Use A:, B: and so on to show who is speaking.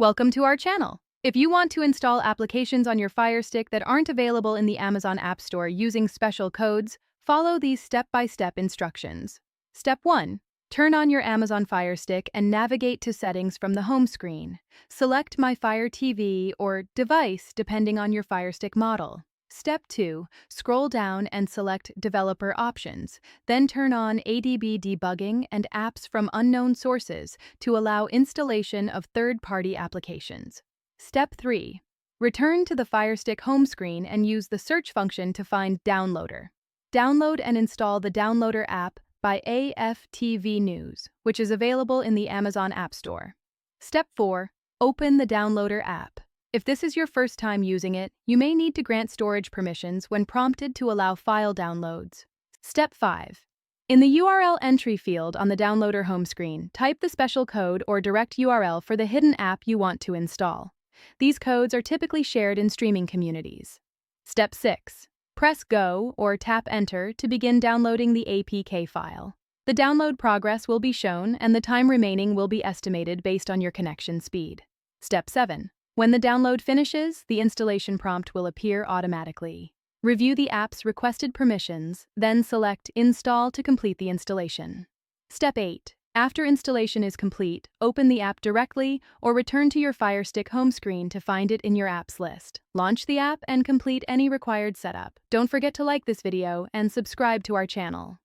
A: Welcome to our channel. If you want to install applications on your Firestick that aren't available in the Amazon App Store using special codes, follow these step-by-step instructions. Step 1. Turn on your Amazon Firestick and navigate to Settings from the home screen. Select My Fire TV or Device depending on your Firestick model. Step 2. Scroll down and select Developer Options. Then turn on ADB debugging and apps from unknown sources to allow installation of third-party applications. Step 3. Return to the Firestick home screen and use the search function to find Downloader. Download and install the Downloader app by AFTV News, which is available in the Amazon App Store. Step 4. Open the Downloader app. If this is your first time using it, you may need to grant storage permissions when prompted to allow file downloads. Step 5. In the URL entry field on the Downloader home screen, type the special code or direct URL for the hidden app you want to install. These codes are typically shared in streaming communities. Step 6. Press Go or tap Enter to begin downloading the APK file. The download progress will be shown and the time remaining will be estimated based on your connection speed. Step 7. When the download finishes, the installation prompt will appear automatically. Review the app's requested permissions, then select Install to complete the installation. Step 8. After installation is complete, open the app directly or return to your Firestick home screen to find it in your apps list. Launch the app and complete any required setup. Don't forget to like this video and subscribe to our channel.